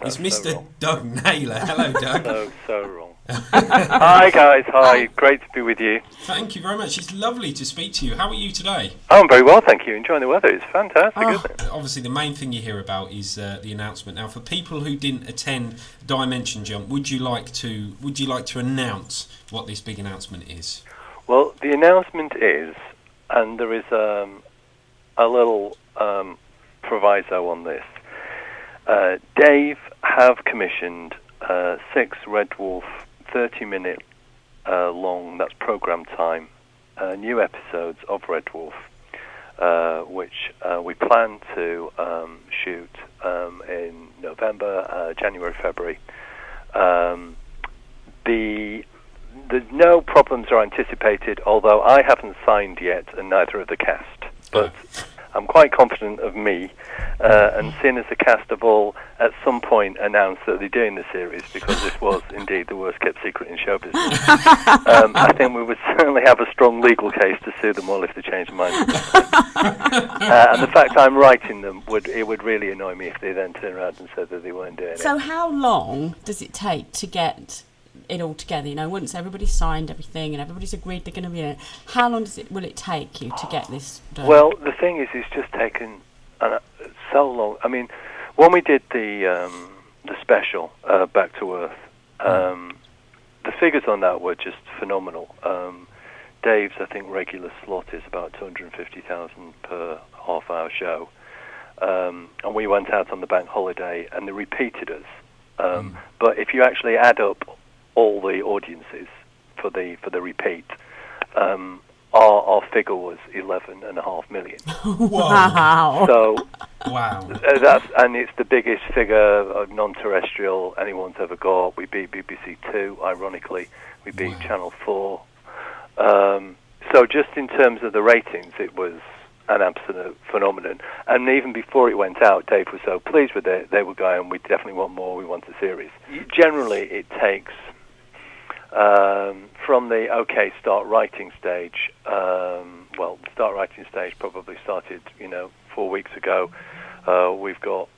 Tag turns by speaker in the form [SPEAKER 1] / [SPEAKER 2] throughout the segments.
[SPEAKER 1] It's Mr. Doug Naylor. Hello, Doug.
[SPEAKER 2] So wrong. Hi, guys. Hi. Great to be with you.
[SPEAKER 1] Thank you very much. It's lovely to speak to you. How are you today?
[SPEAKER 2] Oh, I'm very well, thank you. Enjoying the weather. It's fantastic, isn't it?
[SPEAKER 1] Obviously, the main thing you hear about is the announcement. Now, for people who didn't attend Dimension Jump, would you like to announce what this big announcement is?
[SPEAKER 2] Well, the announcement is, and there is a little proviso on this. Dave have commissioned 6 Red Dwarf 30-minute long, that's program time, new episodes of Red Dwarf, which we plan to shoot in November, January, February. No problems are anticipated, although I haven't signed yet, and neither of the cast. But I'm quite confident of me, and seeing as the cast have all at some point announced that they're doing the series, because this was indeed the worst kept secret in show business, I think we would certainly have a strong legal case to sue them all if they change their mind. And the fact I'm writing them, would really annoy me if they then turned around and said that they weren't doing it.
[SPEAKER 3] So how long does it take to get it all together? You know, once everybody's signed everything and everybody's agreed they're going to be in it, how long will it take you to get this done?
[SPEAKER 2] Well, the thing is, it's just taken so long. I mean, when we did the special Back to Earth, the figures on that were just phenomenal. Dave's, I think, regular slot is about 250,000 per half-hour show, and we went out on the bank holiday, and they repeated us. But if you actually add up all the audiences for the repeat, our figure was 11.5 million.
[SPEAKER 3] Wow!
[SPEAKER 2] So
[SPEAKER 1] wow,
[SPEAKER 2] and it's the biggest figure of non-terrestrial anyone's ever got. We beat BBC Two, ironically. We beat Channel 4. So just in terms of the ratings, it was an absolute phenomenon. And even before it went out, Dave was so pleased with it. They were going, we definitely want more. We want a series. Generally, it takes from the start writing stage. The start writing stage probably started 4 weeks ago. We've got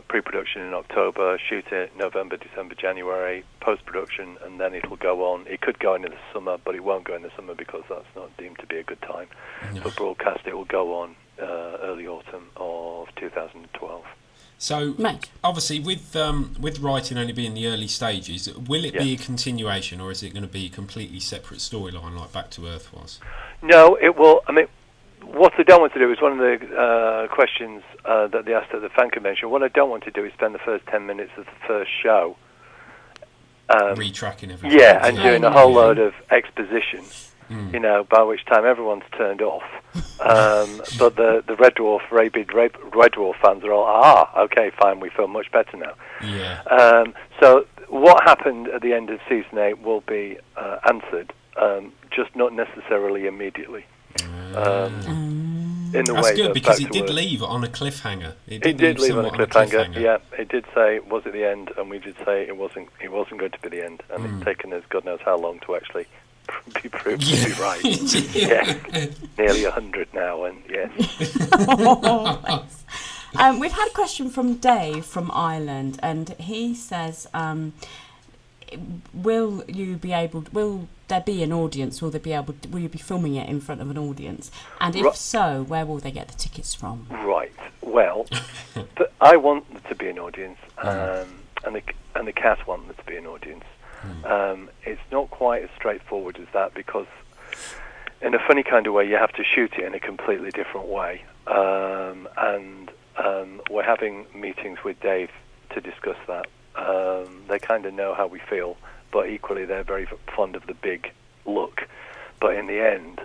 [SPEAKER 2] pre-production in October, shoot it November, December, January, post-production, and then it'll go on. It could go on in the summer, but it won't go in the summer because that's not deemed to be a good time. No. For broadcast, it will go on early autumn of 2012.
[SPEAKER 1] So, obviously, with writing only being the early stages, will it be a continuation, or is it going to be a completely separate storyline like Back to Earth was?
[SPEAKER 2] No, it will. I mean, what I don't want to do is one of the questions that they asked at the fan convention. What I don't want to do is spend the first 10 minutes of the first show
[SPEAKER 1] retracking everything.
[SPEAKER 2] Yeah, and doing a whole load of exposition. By which time everyone's turned off. But the Red Dwarf, rabid Red Dwarf fans are all, okay, fine, we feel much better now.
[SPEAKER 1] Yeah.
[SPEAKER 2] So what happened at the end of season 8 will be answered, just not necessarily immediately. In the
[SPEAKER 1] That's
[SPEAKER 2] way
[SPEAKER 1] good, because it did leave on a cliffhanger.
[SPEAKER 2] It did leave on a cliffhanger. Yeah, it did say, was it the end? And we did say it wasn't going to be the end. And it's taken us God knows how long to actually be proved to be right. Nearly 100 now, and yes.
[SPEAKER 3] We've had a question from Dave from Ireland, and he says, will there be an audience? Will you be filming it in front of an audience? And if so, where will they get the tickets from?
[SPEAKER 2] Right. Well, I want there to be an audience, and the cast want there to be an audience. It's not quite as straightforward as that, because in a funny kind of way you have to shoot it in a completely different way, and we're having meetings with Dave to discuss that. They kind of know how we feel, but equally they're very fond of the big look. But in the end,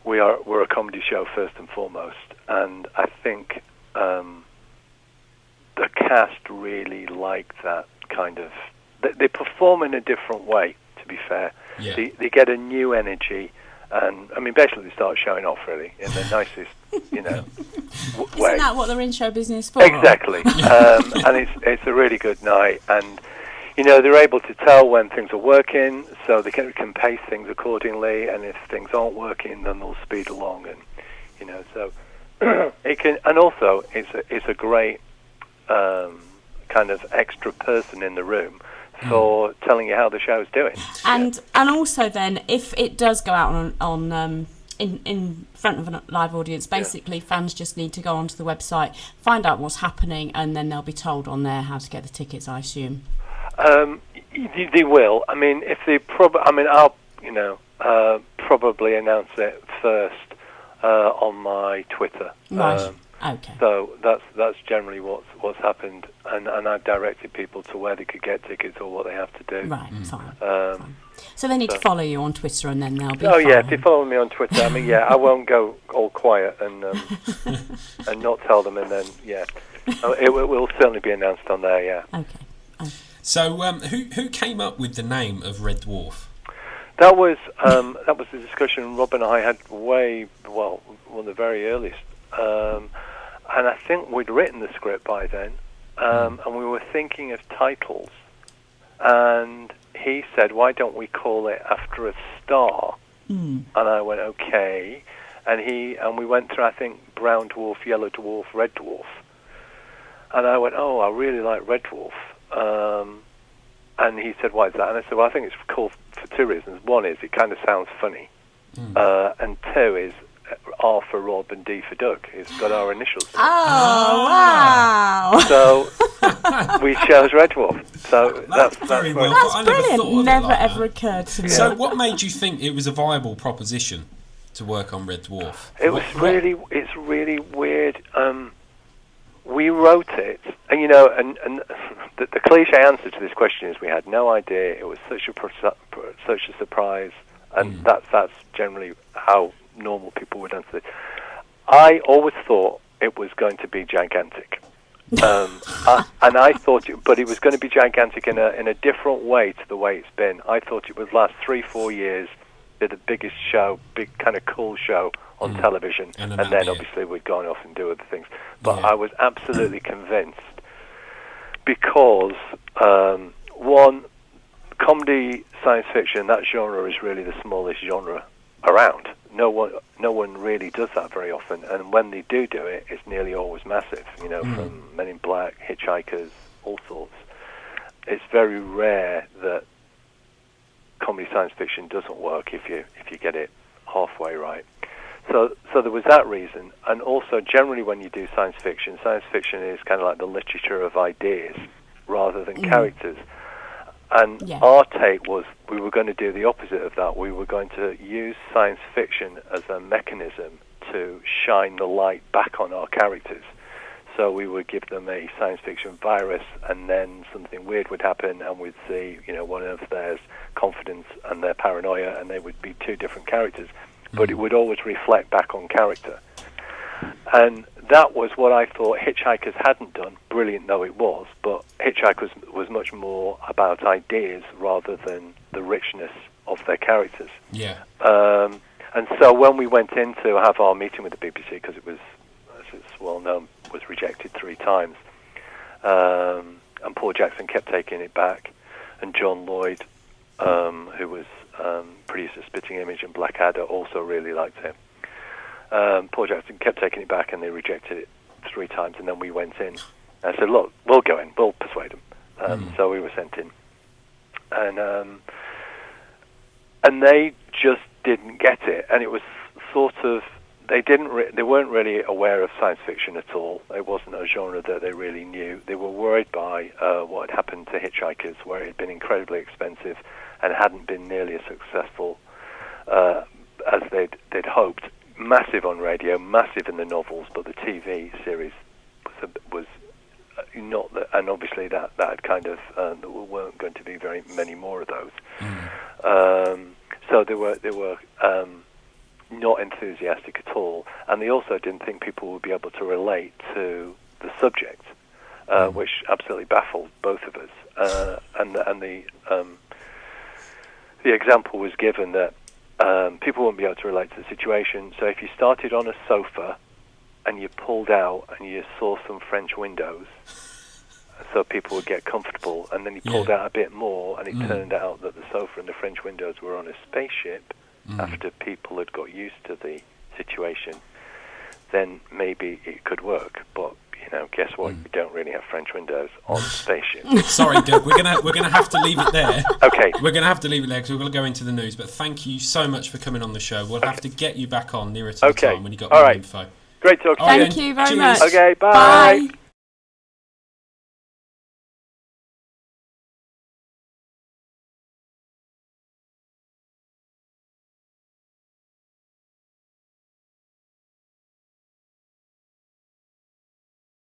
[SPEAKER 2] we're a comedy show first and foremost, and I think the cast really like that kind of. They perform in a different way, to be fair.
[SPEAKER 1] Yeah.
[SPEAKER 2] They get a new energy, and I mean, basically they start showing off, really, in the nicest, way.
[SPEAKER 3] Isn't that what they're in show business for?
[SPEAKER 2] Exactly. And it's a really good night, and they're able to tell when things are working, so they can pace things accordingly, and if things aren't working, then they'll speed along, and so it can. And also, it's a great kind kind of extra person in the room for telling you how the show's doing.
[SPEAKER 3] And also then, if it does go out on in front of a live audience, basically fans just need to go onto the website, find out what's happening, and then they'll be told on there how to get the tickets, I assume.
[SPEAKER 2] They will. I mean, if they I'll probably announce it first on my Twitter.
[SPEAKER 3] Right. Okay.
[SPEAKER 2] So that's generally what's happened, and I've directed people to where they could get tickets or what they have to do.
[SPEAKER 3] Right. Fine. So they need to follow you on Twitter, and then they'll be.
[SPEAKER 2] Oh yeah, if they follow me on Twitter, I mean, I won't go all quiet and and not tell them, and then it will certainly be announced on there. Yeah.
[SPEAKER 3] Okay.
[SPEAKER 1] So who came up with the name of Red Dwarf?
[SPEAKER 2] That was the discussion Rob and I had one of the very earliest, and I think we'd written the script by then, and we were thinking of titles, and he said, "Why don't we call it after a star?" And I went, "Okay," and we went through, I think, Brown Dwarf, Yellow Dwarf, Red Dwarf, and I went, "Oh, I really like Red Dwarf." And he said, "Why is that?" And I said, "Well, I think it's cool for two reasons. One is it kind of sounds funny, and two is R for Rob and D for Doug. It's got our initials.
[SPEAKER 3] Oh, wow!
[SPEAKER 2] So we chose Red Dwarf. So that's
[SPEAKER 1] very well.
[SPEAKER 3] That's
[SPEAKER 1] I
[SPEAKER 3] brilliant.
[SPEAKER 1] Never
[SPEAKER 3] Never ever occurred to me.
[SPEAKER 1] So what made you think it was a viable proposition to work on Red Dwarf?
[SPEAKER 2] It's really weird. We wrote it, and the cliche answer to this question is we had no idea. It was such a surprise, and that's generally how normal people would answer it. I always thought it was going to be gigantic, and I thought, but it was going to be gigantic in a different way to the way it's been. I thought it would last 3-4 years, be the biggest show, big kind of cool show on television, and then obviously we'd gone off and do other things. But I was absolutely convinced because one, comedy, science fiction, that genre is really the smallest genre around. No one really does that very often, and when they do it, it's nearly always massive. From Men in Black, Hitchhikers, all sorts. It's very rare that comedy science fiction doesn't work if you get it halfway right. So there was that reason, and also generally when you do science fiction is kind of like the literature of ideas rather than characters. And our take was we were going to do the opposite of that. We were going to use science fiction as a mechanism to shine the light back on our characters. So we would give them a science fiction virus, and then something weird would happen, and we'd see, one of theirs confidence and their paranoia, and they would be two different characters. But it would always reflect back on character. And that was what I thought Hitchhikers hadn't done, brilliant though it was, but Hitchhikers was much more about ideas rather than the richness of their characters.
[SPEAKER 1] Yeah.
[SPEAKER 2] And so when we went in to have our meeting with the BBC, because it was, as it's well known, was rejected 3 times, and Paul Jackson kept taking it back, and John Lloyd, who was producer Spitting Image and Blackadder, also really liked him. Paul Jackson kept taking it back, and they rejected it 3 times, and then we went in. I said, "Look, we'll go in, we'll persuade them." So we were sent in, and they just didn't get it, and it was sort of they weren't really aware of science fiction at all. It wasn't a genre that they really knew. They were worried by what had happened to Hitchhikers, where it had been incredibly expensive and hadn't been nearly as successful as they'd hoped. Massive on radio, massive in the novels, but the TV series was not that, and obviously that had kind of there weren't going to be very many more of those. So they were not enthusiastic at all, and they also didn't think people would be able to relate to the subject, which absolutely baffled both of us. And the example was given that people wouldn't be able to relate to the situation. So if you started on a sofa and you pulled out and you saw some French windows, so people would get comfortable, and then you pulled out a bit more, and it turned out that the sofa and the French windows were on a spaceship after people had got used to the situation, then maybe it could work. But guess what? We don't really have French windows on the station.
[SPEAKER 1] Sorry, Doug. We're gonna have to leave it there.
[SPEAKER 2] Okay.
[SPEAKER 1] We're gonna have to leave it there because we're gonna go into the news. But thank you so much for coming on the show. We'll have to get you back on nearer to the time when you got more info.
[SPEAKER 2] Great talking to you.
[SPEAKER 3] Thank you very
[SPEAKER 1] Cheers.
[SPEAKER 3] much.
[SPEAKER 2] Okay, bye.
[SPEAKER 3] Bye.